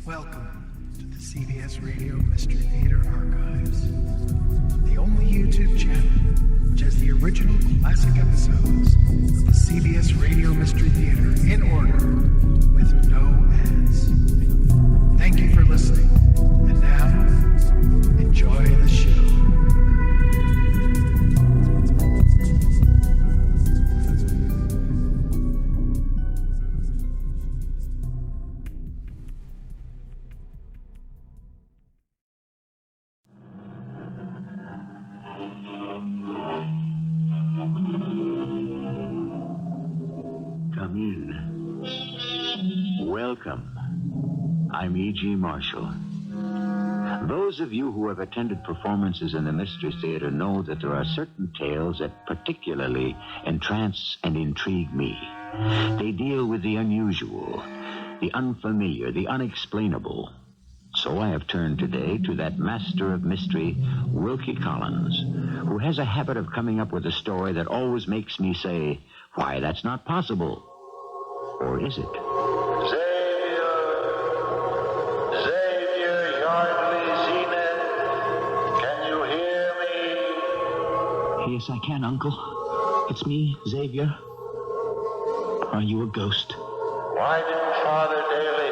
Welcome to the CBS Radio Mystery Theater Archives, the only YouTube channel which has the original classic episodes of the CBS Radio Mystery Theater in order with no ads. Thank you for listening, and now, enjoy the show. Welcome. I'm E.G. Marshall. Those of you who have attended performances in the Mystery Theater know that there are certain tales that particularly entrance and intrigue me. They deal with the unusual, the unfamiliar, the unexplainable. So I have turned today to that master of mystery, Wilkie Collins, who has a habit of coming up with a story that always makes me say, why, that's not possible. Or is it? Yes, I can, Uncle. It's me, Xavier. Are you a ghost? Why didn't Father Daly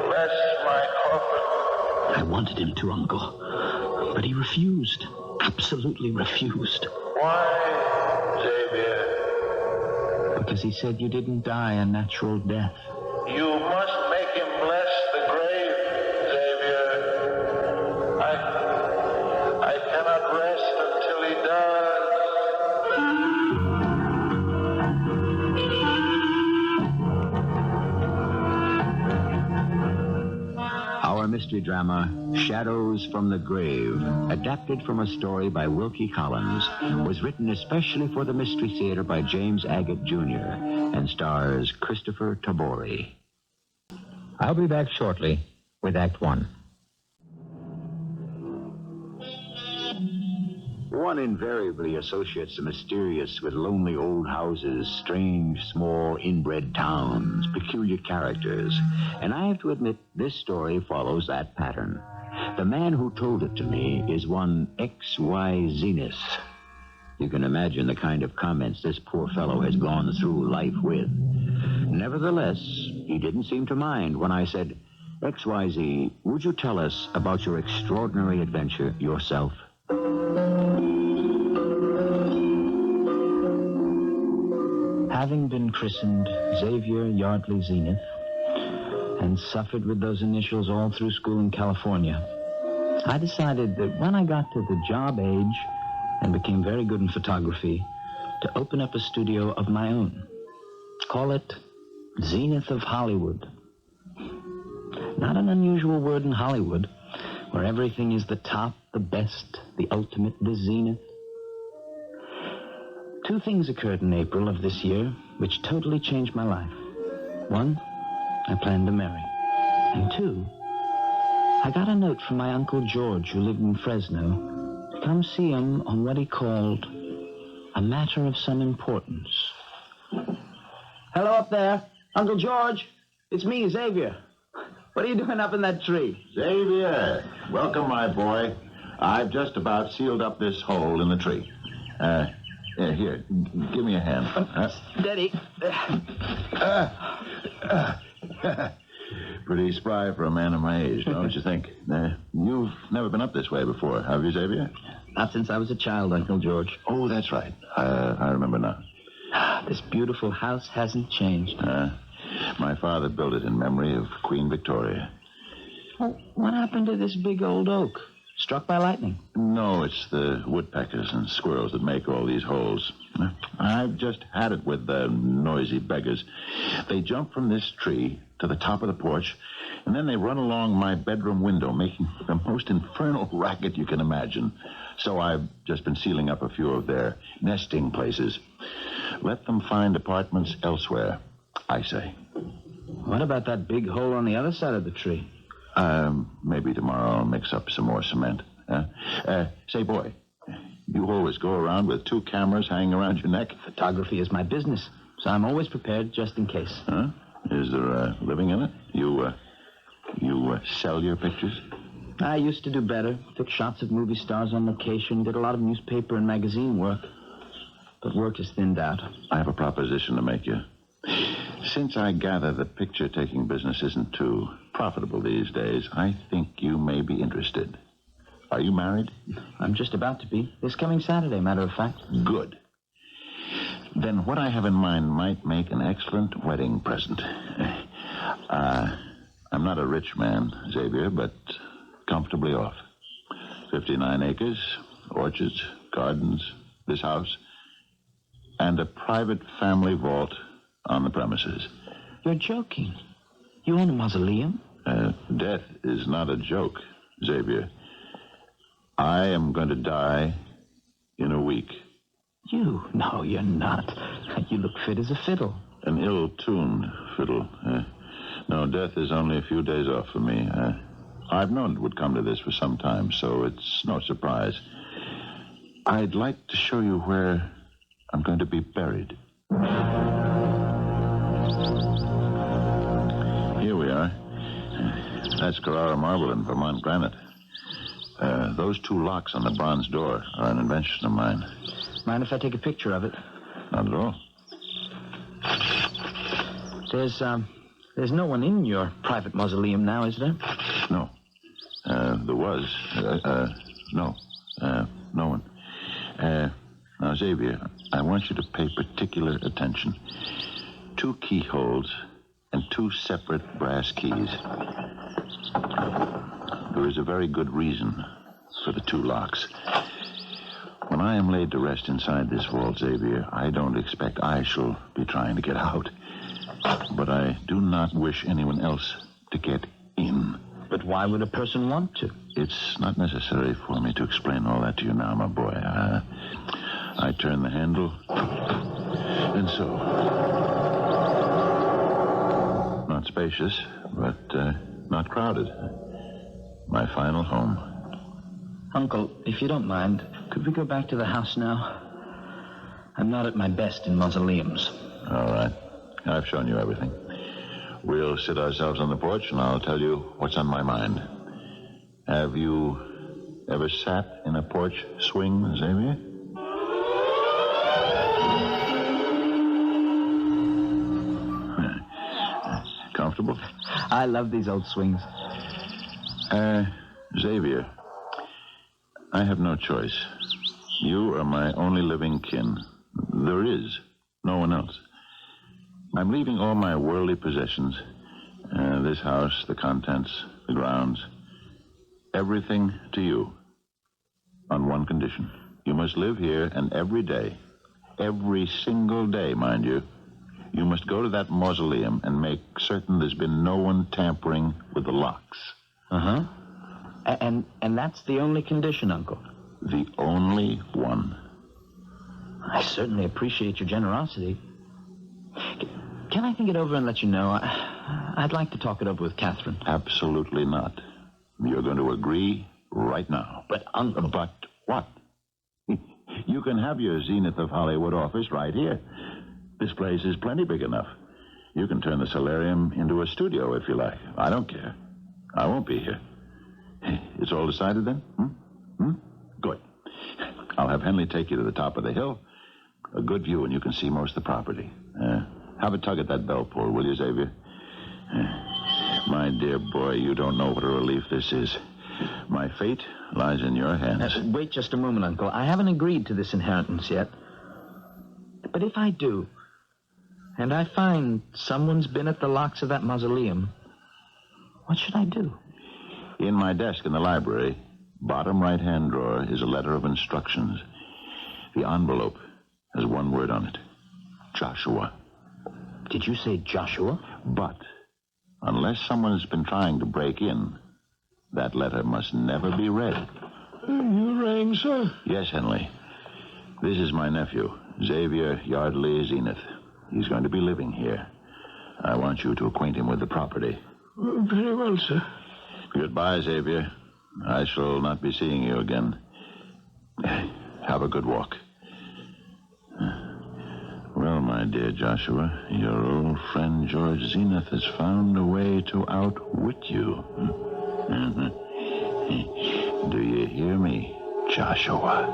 bless my coffin? I wanted him to, Uncle. But he refused. Absolutely refused. Why, Xavier? Because he said you didn't die a natural death. You must make him bless the grave, Xavier. I cannot rest until he does. Our mystery drama, Shadows from the Grave, adapted from a story by Wilkie Collins, was written especially for the Mystery Theater by James Agate, Jr., and stars Kristoffer Tabori. I'll be back shortly with Act One. One invariably associates the mysterious with lonely old houses, strange, small, inbred towns, peculiar characters. And I have to admit, this story follows that pattern. The man who told it to me is one X.Y. Zenith. You can imagine the kind of comments this poor fellow has gone through life with. Nevertheless, he didn't seem to mind when I said, XYZ, would you tell us about your extraordinary adventure yourself? Having been christened Xavier Yardley Zenith and suffered with those initials all through school in California, I decided that when I got to the job age and became very good in photography, to open up a studio of my own. Call it Zenith of Hollywood. Not an unusual word in Hollywood, where everything is the top, the best, the ultimate, the zenith. Two things occurred in April of this year which totally changed my life. One, I planned to marry. And two, I got a note from my Uncle George, who lived in Fresno, to come see him on what he called a matter of some importance. Hello up there. Uncle George, it's me, Xavier. What are you doing up in that tree? Xavier, welcome, my boy. I've just about sealed up this hole in the tree. Here, give me a hand. Steady. Pretty spry for a man of my age, don't you think? You've never been up this way before, have you, Xavier? Not since I was a child, Uncle George. Oh, that's right. I remember now. This beautiful house hasn't changed. My father built it in memory of Queen Victoria. Well, what happened to this big old oak? Struck by lightning? No, it's the woodpeckers and squirrels that make all these holes. I've just had it with the noisy beggars. They jump from this tree to the top of the porch, and then they run along my bedroom window, making the most infernal racket you can imagine. So I've just been sealing up a few of their nesting places. Let them find apartments elsewhere, I say. What about that big hole on the other side of the tree? Maybe tomorrow I'll mix up some more cement. Say, boy, you always go around with 2 cameras hanging around your neck? Photography is my business, so I'm always prepared just in case. Huh? Is there a living in it? You You sell your pictures? I used to do better. Took shots of movie stars on location, did a lot of newspaper and magazine work. But work has thinned out. I have a proposition to make you. Since I gather the picture-taking business isn't too profitable these days, I think you may be interested. Are you married? I'm just about to be. This coming Saturday, matter of fact. Good. Then what I have in mind might make an excellent wedding present. I'm not a rich man, Xavier, but comfortably off. 59 acres, orchards, gardens, this house, and a private family vault on the premises. You're joking. You own a mausoleum? Death is not a joke, Xavier. I am going to die in a week. You? No, you're not. You look fit as a fiddle. An ill-tuned fiddle. No, death is only a few days off for me. I've known it would come to this for some time, so it's no surprise. I'd like to show you where I'm going to be buried. Here we are. That's Carrara marble and Vermont granite. Those two locks on the bronze door are an invention of mine. Mind if I take a picture of it? Not at all. There's no one in your private mausoleum now, is there? No. There was. No. No one. Now, Xavier, I want you to pay particular attention. 2 keyholes and 2 separate brass keys. There is a very good reason for the 2 locks. When I am laid to rest inside this vault, Xavier, I don't expect I shall be trying to get out. But I do not wish anyone else to get in. But why would a person want to? It's not necessary for me to explain all that to you now, my boy. I turn the handle, and so. Not spacious, but not crowded. My final home. Uncle, if you don't mind, could we go back to the house now? I'm not at my best in mausoleums. All right. I've shown you everything. We'll sit ourselves on the porch, and I'll tell you what's on my mind. Have you ever sat in a porch swing, Xavier? Comfortable? I love these old swings. Xavier, I have no choice. You are my only living kin. There is no one else. I'm leaving all my worldly possessions, this house, the contents, the grounds, everything to you, on one condition. You must live here, and every day, every single day, mind you, you must go to that mausoleum and make certain there's been no one tampering with the locks. Uh-huh. And that's the only condition, Uncle? The only one. I certainly appreciate your generosity. Can I think it over and let you know? I'd like to talk it over with Catherine. Absolutely not. You're going to agree right now. But, Uncle... But what? You can have your Zenith of Hollywood office right here. This place is plenty big enough. You can turn the solarium into a studio if you like. I don't care. I won't be here. It's all decided then? Good. I'll have Henley take you to the top of the hill. A good view, and you can see most of the property. Have a tug at that bell pull, will you, Xavier? My dear boy, you don't know what a relief this is. My fate lies in your hands. Wait just a moment, Uncle. I haven't agreed to this inheritance yet. But if I do, and I find someone's been at the locks of that mausoleum, what should I do? In my desk in the library, bottom right-hand drawer, is a letter of instructions. The envelope has one word on it. Joshua. Did you say Joshua? But unless someone has been trying to break in, that letter must never be read. You rang, sir? Yes, Henley. This is my nephew, Xavier Yardley Zenith. He's going to be living here. I want you to acquaint him with the property. Very well, sir. Goodbye, Xavier. I shall not be seeing you again. Have a good walk. Well, my dear Joshua, your old friend George Zenith has found a way to outwit you. Do you hear me, Joshua?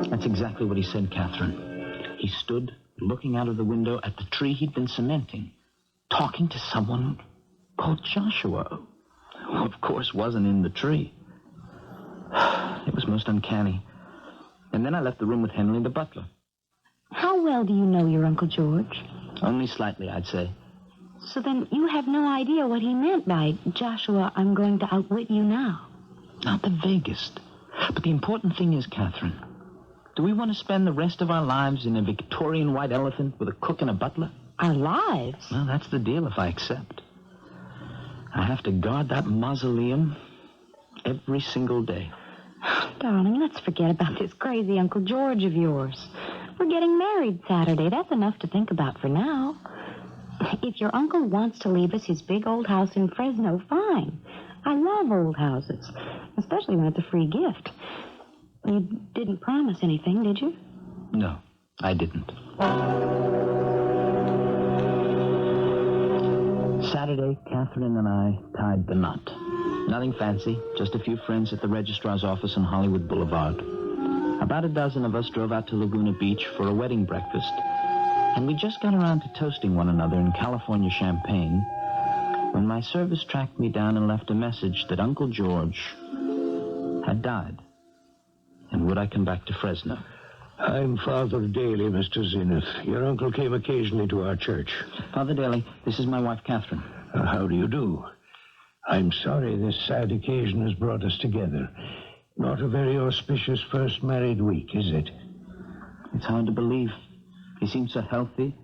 That's exactly what he said, Catherine. He stood looking out of the window at the tree he'd been cementing, talking to someone called Joshua, who, of course, wasn't in the tree. It was most uncanny. And then I left the room with Henry, the butler. How well do you know your Uncle George? Only slightly, I'd say. So then you have no idea what he meant by, Joshua, I'm going to outwit you now. Not the vaguest. But the important thing is, Catherine, do we want to spend the rest of our lives in a Victorian white elephant with a cook and a butler? Our lives? Well, that's the deal if I accept. I have to guard that mausoleum every single day. Darling, let's forget about this crazy Uncle George of yours. We're getting married Saturday. That's enough to think about for now. If your uncle wants to leave us his big old house in Fresno, fine. I love old houses, especially when it's a free gift. You didn't promise anything, did you? No, I didn't. Saturday, Catherine and I tied the knot. Nothing fancy, just a few friends at the registrar's office on Hollywood Boulevard. About a dozen of us drove out to Laguna Beach for a wedding breakfast, and we just got around to toasting one another in California champagne when my service tracked me down and left a message that Uncle George had died. And would I come back to Fresno? I'm Father Daly, Mr. Zenith. Your uncle came occasionally to our church. Father Daly, this is my wife, Catherine. How do you do? I'm sorry this sad occasion has brought us together. Not a very auspicious first married week, is it? It's hard to believe. He seemed so healthy.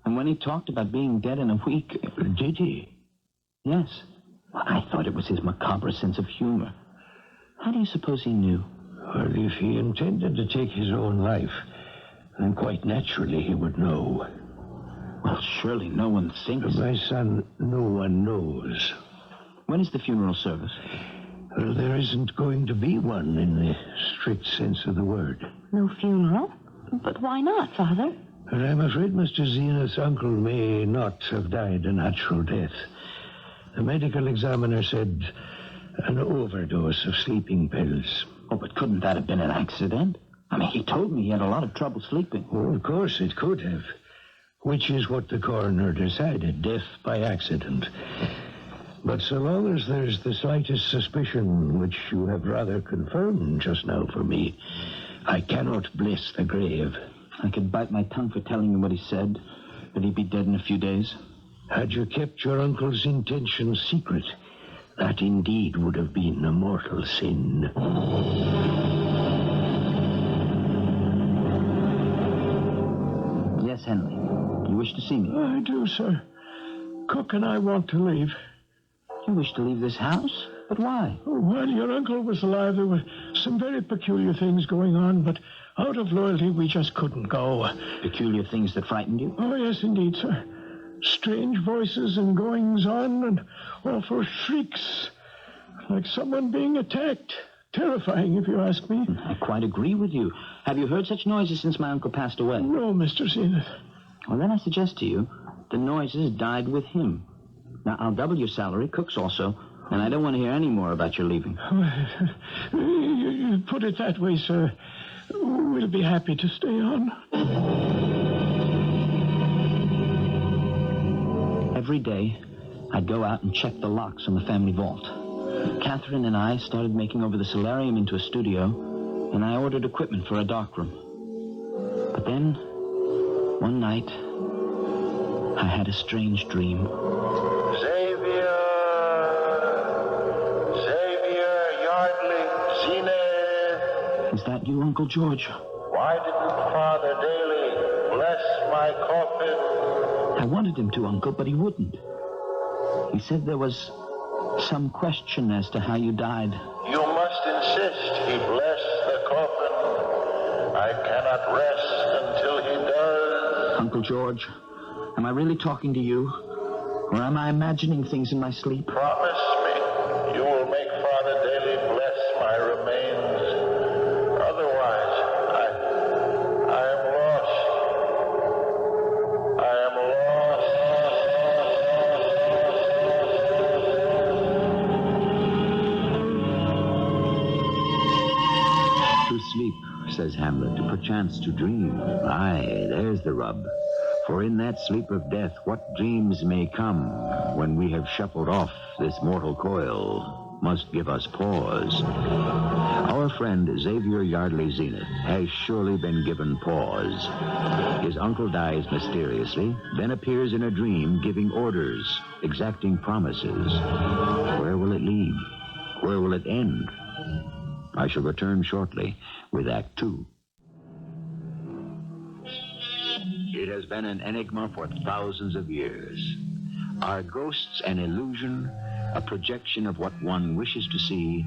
And when he talked about being dead in a week... Did he? Yes. I thought it was his macabre sense of humor. How do you suppose he knew? Well, if he intended to take his own life, then quite naturally he would know. Well, surely no one thinks... My son, no one knows. When is the funeral service? Well, there isn't going to be one in the strict sense of the word. No funeral? But why not, Father? But I'm afraid Mr. Zenith's uncle may not have died a natural death. The medical examiner said an overdose of sleeping pills. Oh, but couldn't that have been an accident? I mean, he told me he had a lot of trouble sleeping. Oh, of course it could have. Which is what the coroner decided, death by accident. But so long as there's the slightest suspicion, which you have rather confirmed just now for me, I cannot bless the grave. I could bite my tongue for telling you what he said, that he'd be dead in a few days. Had you kept your uncle's intentions secret, that indeed would have been a mortal sin. Yes, Henry. You wish to see me? I do, sir. Cook and I want to leave. You wish to leave this house? But why? Oh, while your uncle was alive, there were some very peculiar things going on, but out of loyalty, we just couldn't go. Peculiar things that frightened you? Oh, yes, indeed, sir. Strange voices and goings-on and awful shrieks, like someone being attacked. Terrifying, if you ask me. I quite agree with you. Have you heard such noises since my uncle passed away? No, Mr. Zenith. Well, then I suggest to you, the noises died with him. Now, I'll double your salary, Cook's also, and I don't want to hear any more about your leaving. You put it that way, sir. We'll be happy to stay on. Every day, I'd go out and check the locks on the family vault. Catherine and I started making over the solarium into a studio, and I ordered equipment for a darkroom. But then, one night, I had a strange dream. Xavier Yardley Zenith. Is that you, Uncle George? Why didn't Father Daly bless my coffin? I wanted him to, Uncle, but he wouldn't. He said there was some question as to how you died. You must insist he bless the coffin. I cannot rest until he does. Uncle George, am I really talking to you? Or am I imagining things in my sleep? Promise me you will make Father Daly bless my remains. Otherwise, I Hamlet, perchance to dream. Aye, there's the rub. For in that sleep of death, what dreams may come when we have shuffled off this mortal coil must give us pause. Our friend Xavier Yardley Zenith has surely been given pause. His uncle dies mysteriously, then appears in a dream giving orders, exacting promises. Where will it lead? Where will it end? I shall return shortly with Act Two. It has been an enigma for thousands of years. Are ghosts an illusion, a projection of what one wishes to see,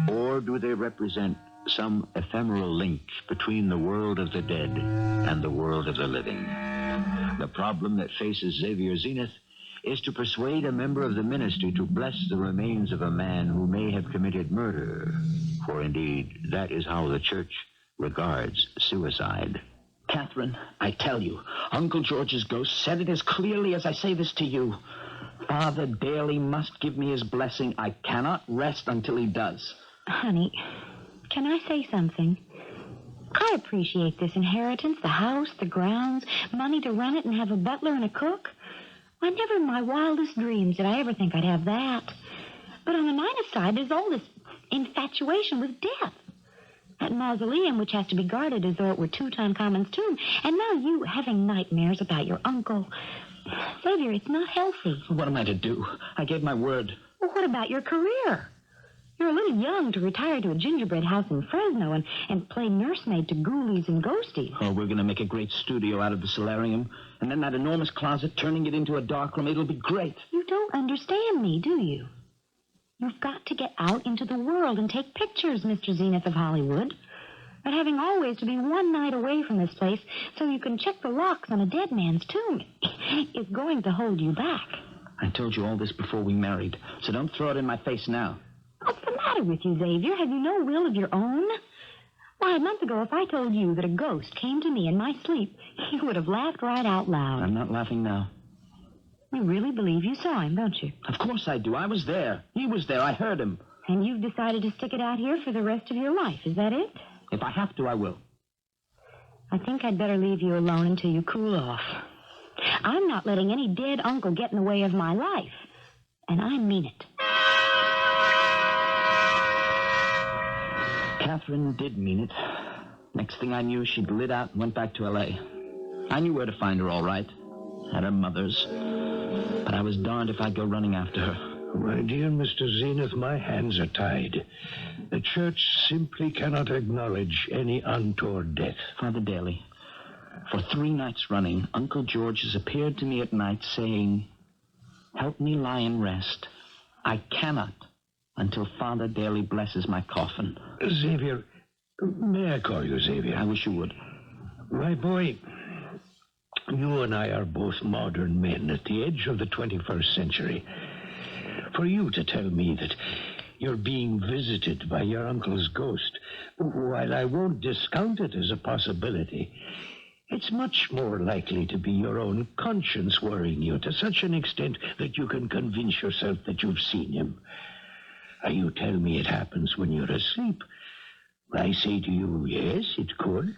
or do they represent some ephemeral link between the world of the dead and the world of the living? The problem that faces Xavier Zenith is to persuade a member of the ministry to bless the remains of a man who may have committed murder. For indeed, that is how the church regards suicide. Catherine, I tell you, Uncle George's ghost said it as clearly as I say this to you. Father Daly must give me his blessing. I cannot rest until he does. Honey, can I say something? I appreciate this inheritance, the house, the grounds, money to run it and have a butler and a cook. I never in my wildest dreams did I ever think I'd have that. But on the minus side, there's all this infatuation with death. That mausoleum, which has to be guarded as though it were Tutankhamun's tomb. And now you having nightmares about your uncle. Xavier, it's not healthy. What am I to do? I gave my word. Well, what about your career? You're a little young to retire to a gingerbread house in Fresno and play nursemaid to ghoulies and ghosties. Oh, we're going to make a great studio out of the solarium. And then that enormous closet, turning it into a darkroom. It'll be great. You don't understand me, do you? You've got to get out into the world and take pictures, Mr. Zenith of Hollywood. But having always to be one night away from this place so you can check the locks on a dead man's tomb is going to hold you back. I told you all this before we married, so don't throw it in my face now. What's the matter with you, Xavier? Have you no will of your own? Why, a month ago, if I told you that a ghost came to me in my sleep, you would have laughed right out loud. I'm not laughing now. You really believe you saw him, don't you? Of course I do. I was there. He was there. I heard him. And you've decided to stick it out here for the rest of your life, is that it? If I have to, I will. I think I'd better leave you alone until you cool off. I'm not letting any dead uncle get in the way of my life. And I mean it. Catherine did mean it. Next thing I knew, she'd lit out and went back to L.A. I knew where to find her all right. At her mother's. But I was darned if I'd go running after her. My dear Mr. Zenith, my hands are tied. The church simply cannot acknowledge any untoward death. Father Daly, for 3 nights running, Uncle George has appeared to me at night saying, "Help me lie and rest. I cannot until Father Daly blesses my coffin." Xavier, may I call you Xavier? I wish you would. My boy, you and I are both modern men at the edge of the 21st century. For you to tell me that you're being visited by your uncle's ghost, while I won't discount it as a possibility, it's much more likely to be your own conscience worrying you to such an extent that you can convince yourself that you've seen him. You tell me it happens when you're asleep. I say to you, yes, it could.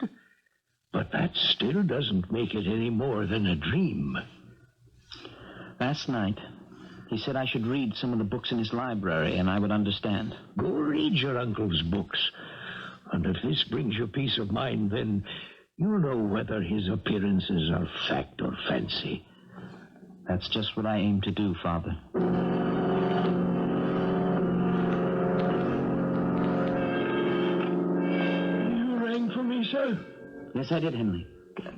But that still doesn't make it any more than a dream. Last night, he said I should read some of the books in his library and I would understand. Go read your uncle's books. And if this brings you peace of mind, then you'll know whether his appearances are fact or fancy. That's just what I aim to do, Father. You rang for me, sir? Yes, I did, Henry.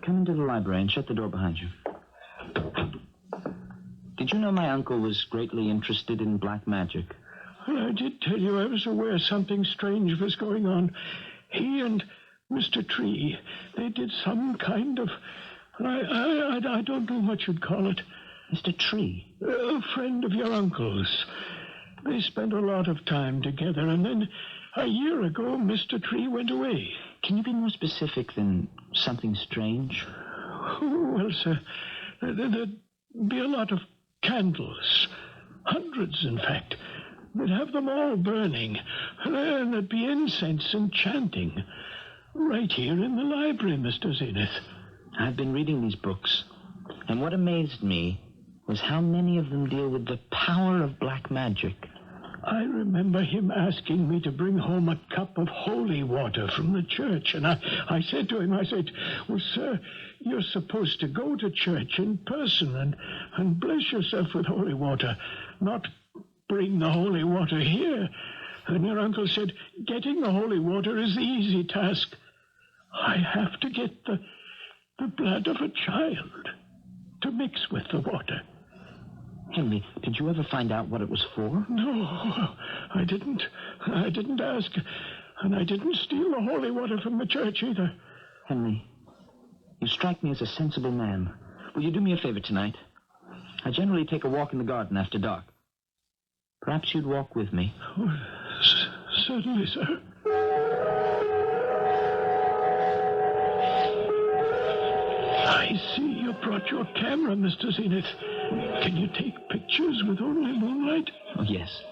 Come into the library and shut the door behind you. Did you know my uncle was greatly interested in black magic? Well, I did tell you I was aware something strange was going on. He and Mr. Tree, they did some kind of... I don't know what you'd call it. Mr. Tree? A friend of your uncle's. They spent a lot of time together, and then a year ago, Mr. Tree went away. Can you be more specific than something strange? Oh, well, sir, there'd be a lot of candles. Hundreds, in fact. They'd have them all burning. And there'd be incense and chanting. Right here in the library, Mr. Zenith. I've been reading these books, and what amazed me was how many of them deal with the power of black magic. I remember him asking me to bring home a cup of holy water from the church, and I said to him, well, sir, you're supposed to go to church in person and bless yourself with holy water, not bring the holy water here. And your uncle said, getting the holy water is the easy task. I have to get the blood of a child to mix with the water. Henry, did you ever find out what it was for? No, I didn't. I didn't ask. And I didn't steal the holy water from the church either. Henry, you strike me as a sensible man. Will you do me a favor tonight? I generally take a walk in the garden after dark. Perhaps you'd walk with me. Oh, certainly, sir. I see you brought your camera, Mr. Zenith. Can you take pictures with only moonlight? Oh, yes.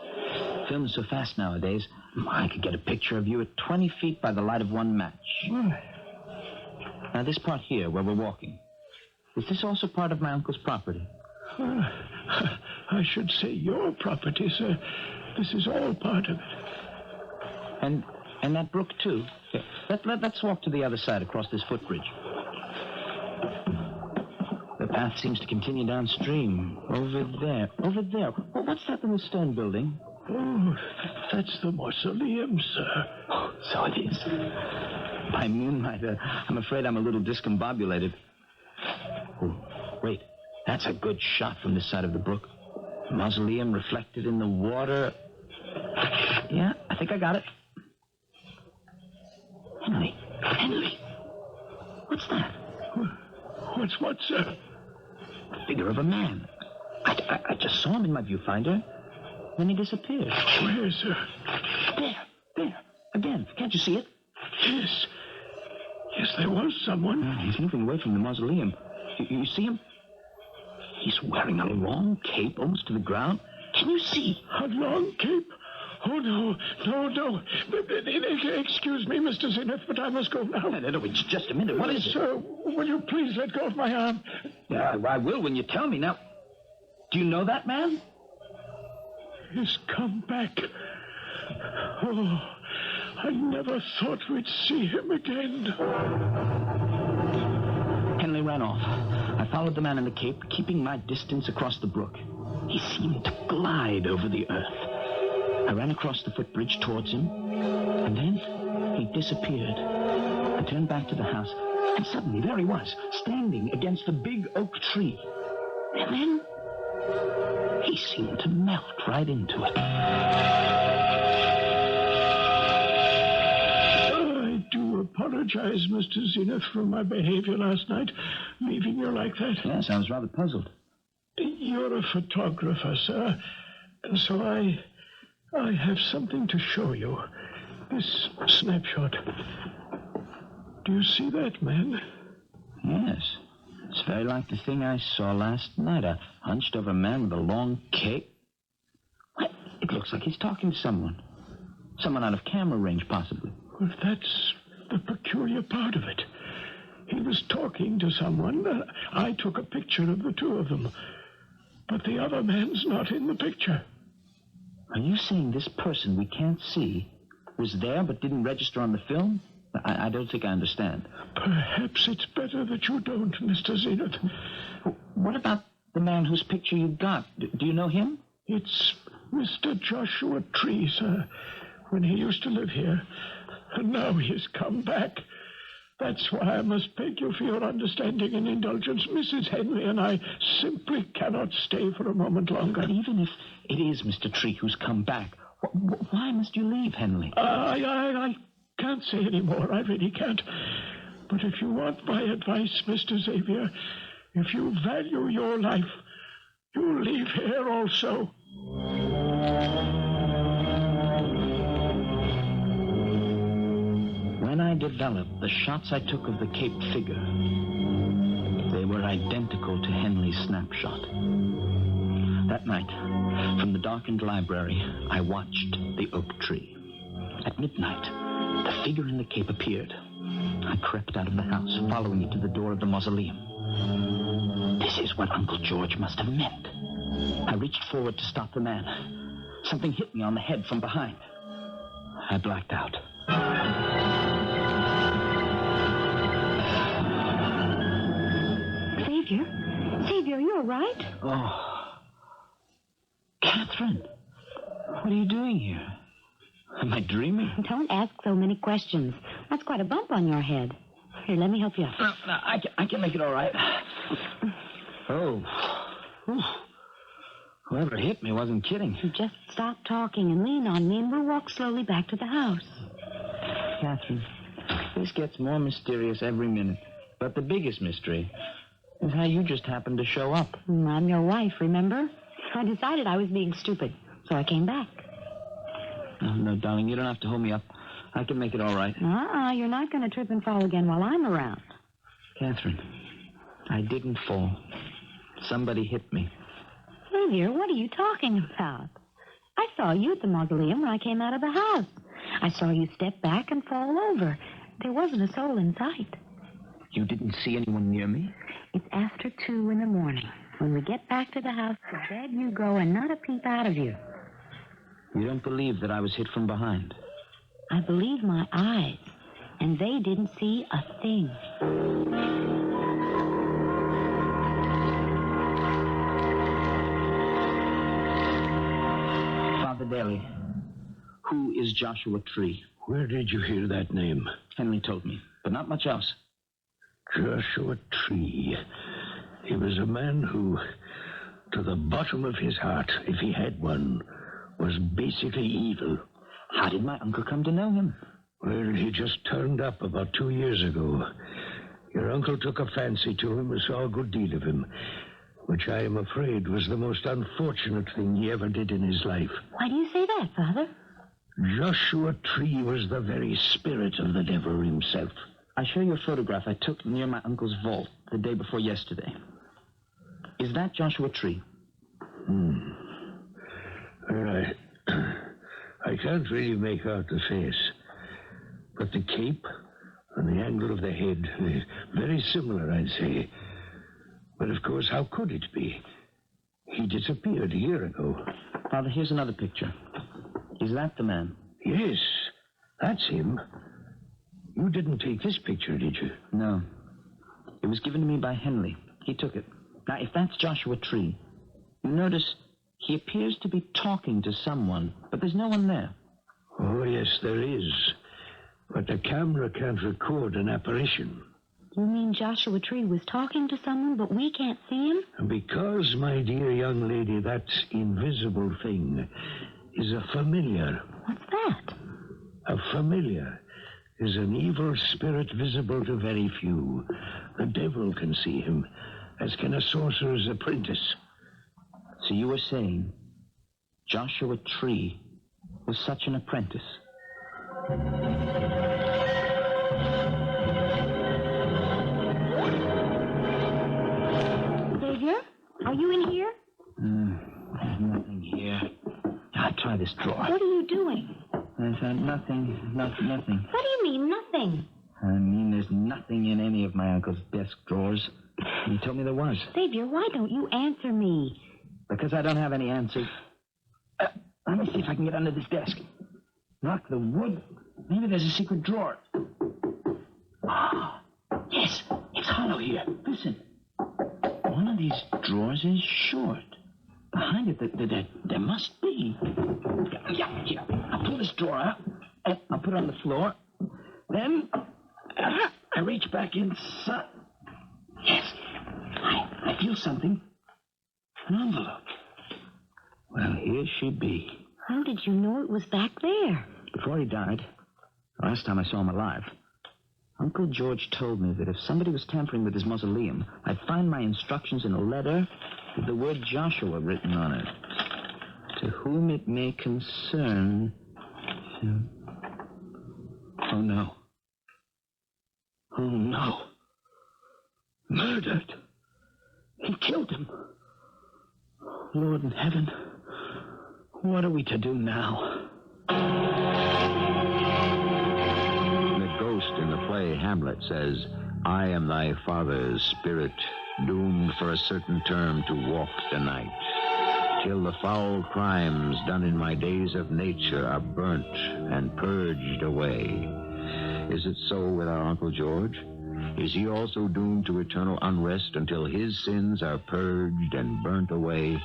Film's so fast nowadays, I could get a picture of you at 20 feet by the light of one match. Now, this part here, where we're walking, is this also part of my uncle's property? I should say your property, sir. This is all part of it. And that brook, too. Here, let's walk to the other side across this footbridge. The path seems to continue downstream. Over there. Oh, what's that little stone building? Oh, that's the mausoleum, sir. Oh, so it is. By moonlight, I'm afraid I'm a little discombobulated. Oh, wait. That's a good shot from this side of the brook. Mausoleum reflected in the water. Yeah, I think I got it. Henry. What's that? What's what, sir? The figure of a man. I just saw him in my viewfinder. Then he disappeared. Where, sir? There. Again. Can't you see it? Yes. Yes, there was someone. He's moving away from the mausoleum. You see him? He's wearing a long cape almost to the ground. Can you see? A long cape? Oh, no. Excuse me, Mr. Zenith, but I must go now. No, just a minute. What is it? Sir, will you please let go of my arm? Yeah, I will when you tell me. Now, do you know that man? He's come back. Oh, I never thought we'd see him again. Henley ran off. I followed the man in the cape, keeping my distance across the brook. He seemed to glide over the earth. I ran across the footbridge towards him, and then he disappeared. I turned back to the house, and suddenly there he was, standing against the big oak tree. And then he seemed to melt right into it. I do apologize, Mr. Zenith, for my behavior last night, leaving you like that. Yes, I was rather puzzled. You're a photographer, sir, and so I have something to show you. This snapshot. Do you see that man? Yes. It's very like the thing I saw last night. A hunched-over man with a long cape. What? It looks like he's talking to someone. Someone out of camera range, possibly. Well, that's the peculiar part of it. He was talking to someone. I took a picture of the two of them. But the other man's not in the picture. Are you saying this person we can't see was there but didn't register on the film? I don't think I understand. Perhaps it's better that you don't, Mr. Zenith. What about the man whose picture you got? Do you know him? It's Mr. Joshua Tree, sir, when he used to live here. And now he's come back. That's why I must beg you for your understanding and indulgence. Mrs. Henry and I simply cannot stay for a moment longer. But even if it is Mr. Tree who's come back, why must you leave, Henley? I can't say any more. I really can't. But if you want my advice, Mr. Xavier, if you value your life, you'll leave here also. When I developed the shots I took of the caped figure, they were identical to Henley's snapshot. That night, from the darkened library, I watched the oak tree. At midnight, the figure in the cape appeared. I crept out of the house, following it to the door of the mausoleum. This is what Uncle George must have meant. I reached forward to stop the man. Something hit me on the head from behind. I blacked out. Xavier, are you all right? Oh. Catherine, what are you doing here? Am I dreaming? Don't ask so many questions. That's quite a bump on your head. Here, let me help you up. No, I can make it all right. Oh. Whew. Whoever hit me wasn't kidding. Just stop talking and lean on me, and we'll walk slowly back to the house. Catherine, this gets more mysterious every minute. But the biggest mystery is how you just happened to show up. I'm your wife, remember? I decided I was being stupid, so I came back. No, darling, you don't have to hold me up. I can make it all right. You're not going to trip and fall again while I'm around. Catherine, I didn't fall. Somebody hit me. Xavier, what are you talking about? I saw you at the mausoleum when I came out of the house. I saw you step back and fall over. There wasn't a soul in sight. You didn't see anyone near me? It's after 2 in the morning. When we get back to the house, to bed you go and not a peep out of you. You don't believe that I was hit from behind? I believe my eyes, and they didn't see a thing. Father Daly, who is Joshua Tree? Where did you hear that name? Henry told me, but not much else. Joshua Tree. He was a man who, to the bottom of his heart, if he had one, was basically evil. How did my uncle come to know him? Well, he just turned up about 2 years ago. Your uncle took a fancy to him and saw a good deal of him, which I am afraid was the most unfortunate thing he ever did in his life. Why do you say that, Father? Joshua Tree was the very spirit of the devil himself. I show you a photograph I took near my uncle's vault the day before yesterday. Is that Joshua Tree? Well, I can't really make out the face. But the cape and the angle of the head, very similar, I'd say. But, of course, how could it be? He disappeared a year ago. Father, here's another picture. Is that the man? Yes, that's him. You didn't take this picture, did you? No. It was given to me by Henry. He took it. Now, if that's Joshua Tree, you notice he appears to be talking to someone, but there's no one there. Oh, yes, there is. But the camera can't record an apparition. You mean Joshua Tree was talking to someone, but we can't see him? Because, my dear young lady, that invisible thing is a familiar. What's that? A familiar is an evil spirit visible to very few. The devil can see him, as can a sorcerer's apprentice. So you were saying Joshua Tree was such an apprentice? Xavier, are you in here? There's nothing here. I'll try this drawer. What are you doing? There's nothing. What do you mean, nothing? I mean, there's nothing in any of my uncle's desk drawers. He told me there was. Xavier, why don't you answer me? Because I don't have any answers. Let me see if I can get under this desk. Knock the wood. Maybe there's a secret drawer. Ah, yes, it's hollow here. Listen. One of these drawers is short. Behind it, there must be. Yeah, here. I'll pull this drawer out, and I'll put it on the floor. Then, I reach back inside. Yes, I feel something. An envelope. Well, here she be. How did you know it was back there? Before he died, the last time I saw him alive, Uncle George told me that if somebody was tampering with his mausoleum, I'd find my instructions in a letter with the word Joshua written on it. To whom it may concern... Oh, no. Oh, no. Murdered. He killed him. Lord in heaven, what are we to do now? The ghost in the play play, Hamlet says, I am thy father's spirit, doomed for a certain term to walk the night, till the foul crimes done in my days of nature are burnt and purged away. Is it so with our Uncle George? Is he also doomed to eternal unrest until his sins are purged and burnt away?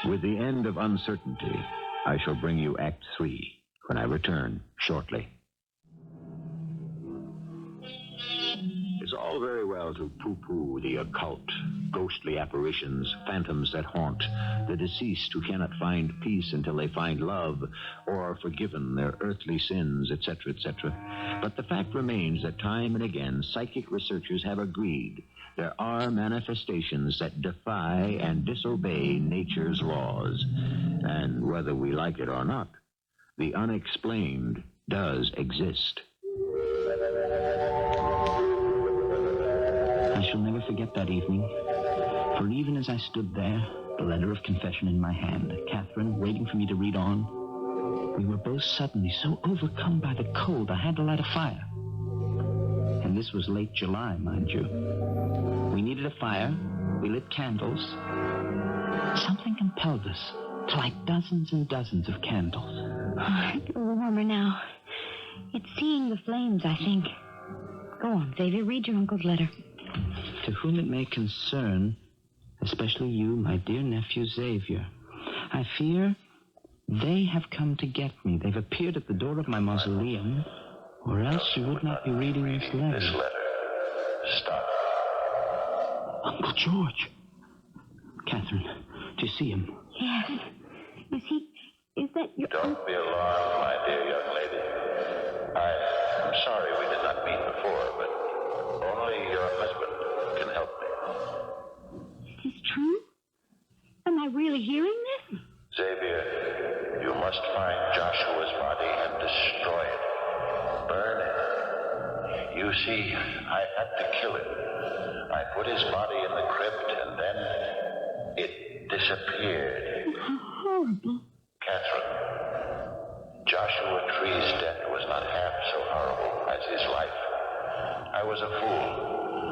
With the end of uncertainty, I shall bring you Act 3 when I return shortly. It's all very well to pooh-pooh the occult, ghostly apparitions, phantoms that haunt, the deceased who cannot find peace until they find love or are forgiven their earthly sins, etc., etc. But the fact remains that time and again psychic researchers have agreed there are manifestations that defy and disobey nature's laws. And whether we like it or not, the unexplained does exist. I shall never forget that evening, for even as I stood there, the letter of confession in my hand, Catherine waiting for me to read on, we were both suddenly so overcome by the cold I had to light a fire. And this was late July, mind you. We needed a fire, we lit candles. Something compelled us to light dozens and dozens of candles. Oh, it's warmer now. It's seeing the flames, I think. Go on, Xavier, read your uncle's letter. To whom it may concern, especially you, my dear nephew Xavier, I fear they have come to get me. They've appeared at the door of my mausoleum, or else you would not be reading this letter. This letter. Stop. Uncle George. Catherine, do you see him? Yes. Is that your... Don't be alarmed, my dear young lady. I'm sorry we did not meet before, but only your husband can help me. Is this true? Am I really hearing this? Xavier, you must find Joshua's body and destroy it. Burn it. You see, I had to kill it. I put his body in the crypt, and then it disappeared. How horrible. Catherine, Joshua Tree's death was not half so horrible as his life. I was a fool,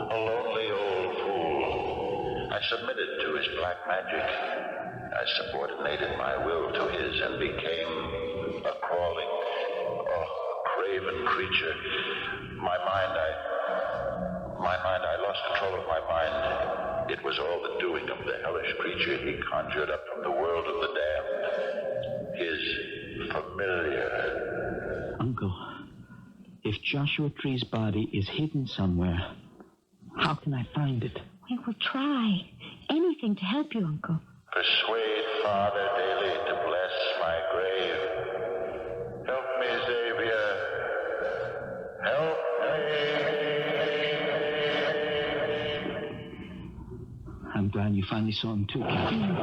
a lonely old fool. I submitted to his black magic. I subordinated my will to his and became a crawling, craven creature. I lost control of my mind. It was all the doing of the hellish creature he conjured up from the world of the damned. His familiar. Uncle, if Joshua Tree's body is hidden somewhere, how can I find it? We will try. Anything to help you, Uncle. Persuade Father daily to bless my grave. Help me, Xavier. Help me. I'm glad you finally saw him too, Catherine.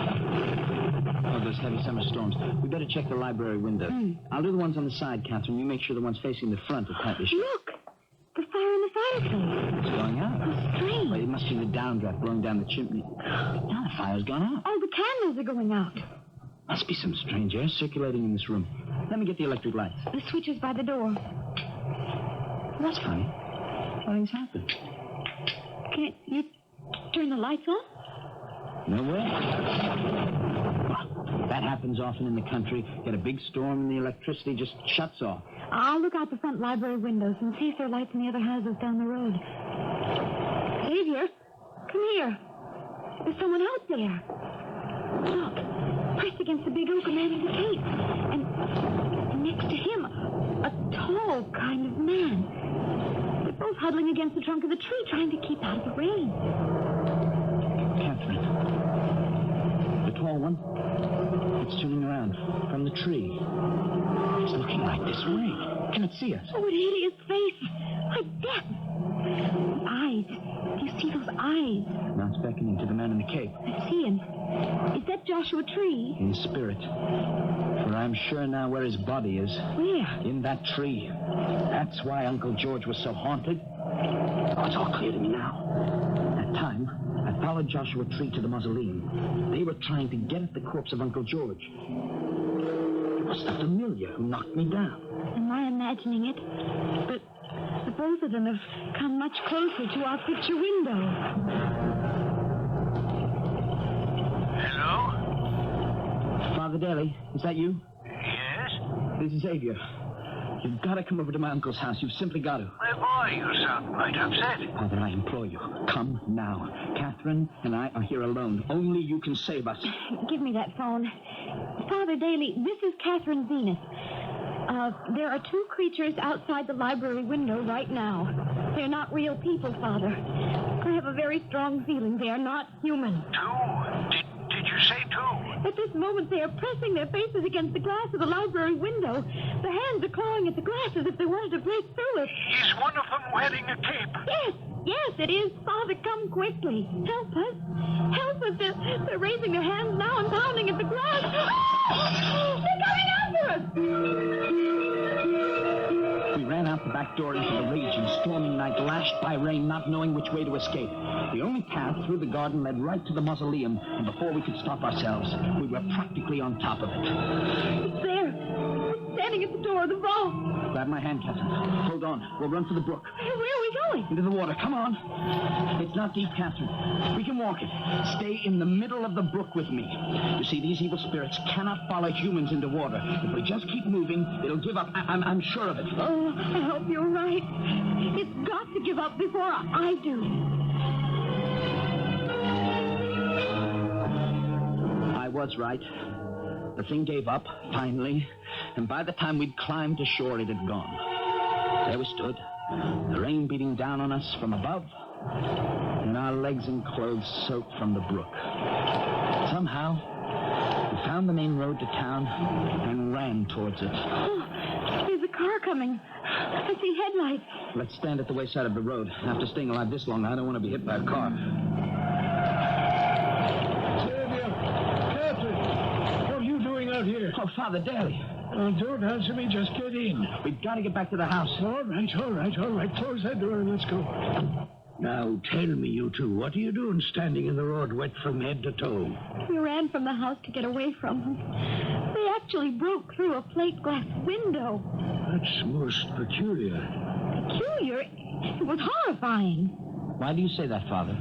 Oh, those heavy summer storms. We better check the library window. I'll do the ones on the side, Catherine. You make sure the ones facing the front are tightly shut. Look! The fire in the fireplace. It's going out. How strange. Well, it must be the downdraft blowing down the chimney. Now the fire's gone out. Oh, the candles are going out. Must be some strange air circulating in this room. Let me get the electric lights. The switch is by the door. That's funny. Nothing's happened. Can you turn the lights on? No way. That happens often in the country. Get a big storm and the electricity just shuts off. I'll look out the front library windows and see if there are lights in the other houses down the road. Xavier, come here. There's someone out there. Look, pressed against the big oak, a man in the cape. And next to him, a tall kind of man. They're both huddling against the trunk of the tree, trying to keep out of the rain. Catherine. The tall one. It's turning around from the tree. It's looking right this way. Can it see us? Oh, what hideous face. Like death. The eyes. Do you see those eyes? Now it's beckoning to the man in the cape. I see him. Is that Joshua Tree? In spirit. For I'm sure now where his body is. Where? In that tree. That's why Uncle George was so haunted. Oh, it's all clear to me now. That time, I followed Joshua Tree to the mausoleum. They were trying to get at the corpse of Uncle George. It was the familiar who knocked me down. Am I imagining it? But The both of them have come much closer to our picture window. Hello? Father Daly, is that you? Yes? This is Xavier. You've got to come over to my uncle's house. You've simply got to. My boy, you sound quite upset. Father, I implore you, come now. Catherine and I are here alone. Only you can save us. Give me that phone. Father Daly, this is Catherine Zenith. There are two creatures outside the library window right now. They're not real people, Father. I have a very strong feeling they are not human. Two? Did you say two? At this moment, they are pressing their faces against the glass of the library window. The hands are clawing at the glass as if they wanted to break through it. Is one of them wearing a cape? Yes, it is. Father, come quickly. Help us. Help us. They're raising their hands now and pounding at the glass. Ah! They're coming after us. We ran out the back door into the raging, storming night, lashed by rain, not knowing which way to escape. The only path through the garden led right to the mausoleum, and before we could stop ourselves, we were practically on top of it. It's there. It's standing at the door of the vault. Grab my hand, Catherine. Hold on. We'll run for the brook. Where are we going? Into the water. Come on. It's not deep, Catherine. We can walk it. Stay in the middle of the brook with me. You see, these evil spirits cannot follow humans into water. If we just keep moving, it'll give up. I'm sure of it. Oh, I hope you're right. It's got to give up before I do. I was right. The thing gave up, finally, and by the time we'd climbed ashore, it had gone. There we stood, the rain beating down on us from above, and our legs and clothes soaked from the brook. Somehow, we found the main road to town and ran towards it. Oh, there's a car coming. I see headlights. Let's stand at the wayside of the road. After staying alive this long, I don't want to be hit by a car. Out here. Oh, Father Daly. Don't answer me, just get in. We've got to get back to the house. All right. Close that door and let's go. Now, tell me, you two, what are you doing standing in the road wet from head to toe? We ran from the house to get away from them. They actually broke through a plate glass window. That's most peculiar. Peculiar? It was horrifying. Why do you say that, Father?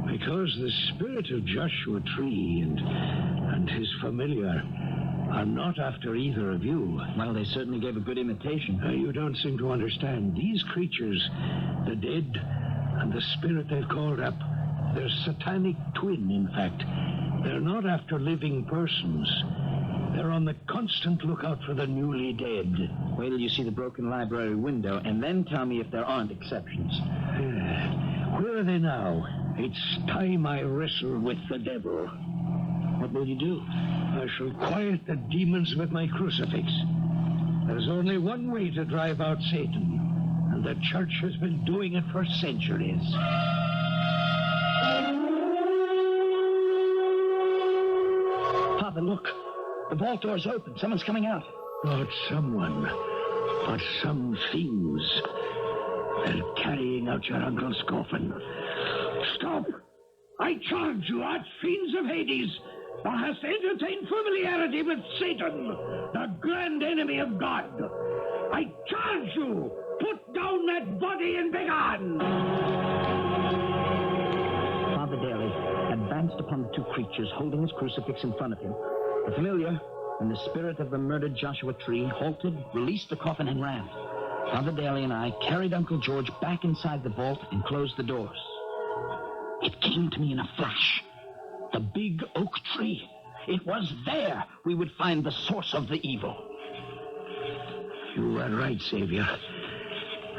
Because the spirit of Joshua Tree and his familiar are not after either of you. Well, they certainly gave a good imitation. You don't seem to understand. These creatures, the dead and the spirit they've called up, they're satanic twin, in fact. They're not after living persons. They're on the constant lookout for the newly dead. Wait till you see the broken library window, and then tell me if there aren't exceptions. Where are they now? It's time I wrestle with the devil. What will you do? I shall quiet the demons with my crucifix. There's only one way to drive out Satan, and the church has been doing it for centuries. Father, look. The vault door's open. Someone's coming out. Not someone, but some things. They're carrying out your uncle's coffin. Stop! I charge you, art fiends of Hades! Thou hast entertained familiarity with Satan, the grand enemy of God. I charge you, put down that body and begone! Father Daly advanced upon the two creatures, holding his crucifix in front of him. The familiar and the spirit of the murdered Joshua Tree halted, released the coffin, and ran. Father Daly and I carried Uncle George back inside the vault and closed the doors. It came to me in a flash. The big oak tree. It was there we would find the source of the evil. You are right, Savior.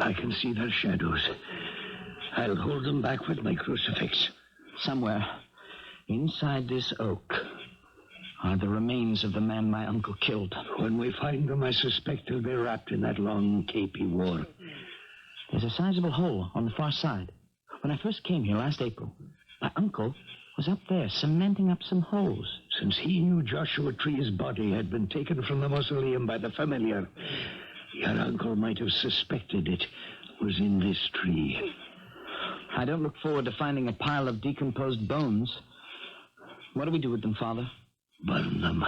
I can see their shadows. I'll hold them back with my crucifix. Somewhere inside this oak are the remains of the man my uncle killed. When we find them, I suspect he'll be wrapped in that long cape he wore. There's a sizable hole on the far side. When I first came here last April, my uncle was up there cementing up some holes. Since he knew Joshua Tree's body had been taken from the mausoleum by the familiar, your uncle might have suspected it was in this tree. I don't look forward to finding a pile of decomposed bones. What do we do with them, Father? Burn them.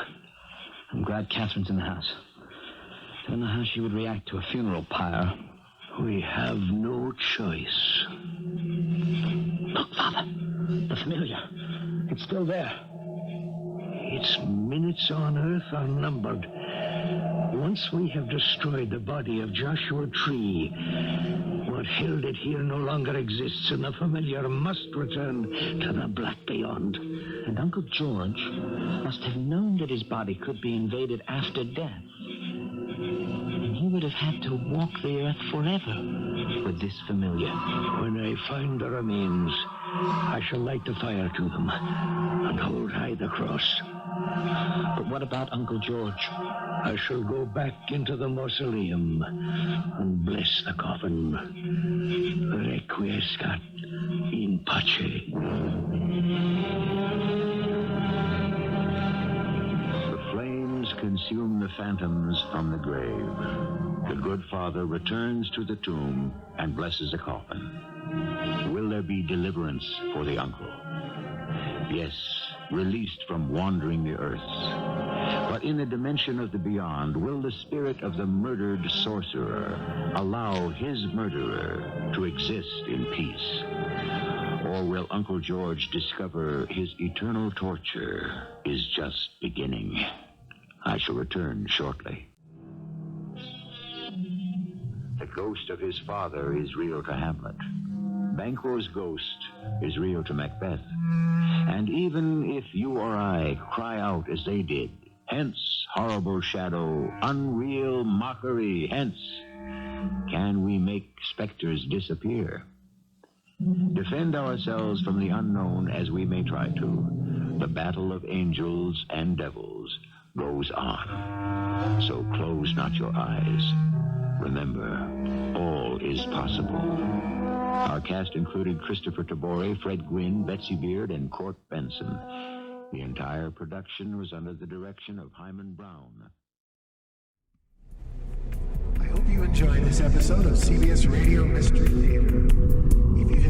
I'm glad Catherine's in the house. Don't know how she would react to a funeral pyre. We have no choice. Look, Father. The familiar. It's still there. Its minutes on Earth are numbered. Once we have destroyed the body of Joshua Tree, what held it here no longer exists, and the familiar must return to the black beyond. And Uncle George must have known that his body could be invaded after death. He would have had to walk the earth forever with this familiar. When I find the remains, I shall light the fire to them and hold high the cross. But what about Uncle George? I shall go back into the mausoleum and bless the coffin. Requiescat in pace. The flames consume the phantoms from the grave. The good father returns to the tomb and blesses the coffin. Will there be deliverance for the uncle? Yes, released from wandering the earths. But in the dimension of the beyond, will the spirit of the murdered sorcerer allow his murderer to exist in peace? Or will Uncle George discover his eternal torture is just beginning? I shall return shortly. The ghost of his father is real to Hamlet. Banquo's ghost is real to Macbeth. And even if you or I cry out as they did, hence, horrible shadow, unreal mockery, hence, can we make specters disappear? Defend ourselves from the unknown as we may try to. The battle of angels and devils goes on. So close not your eyes. Remember, all is possible. Our cast included Kristoffer Tabori, Fred Gwynne, Betsy Beard, and Court Benson. The entire production was under the direction of Hyman Brown. I hope you enjoyed this episode of CBS Radio Mystery Theater. If you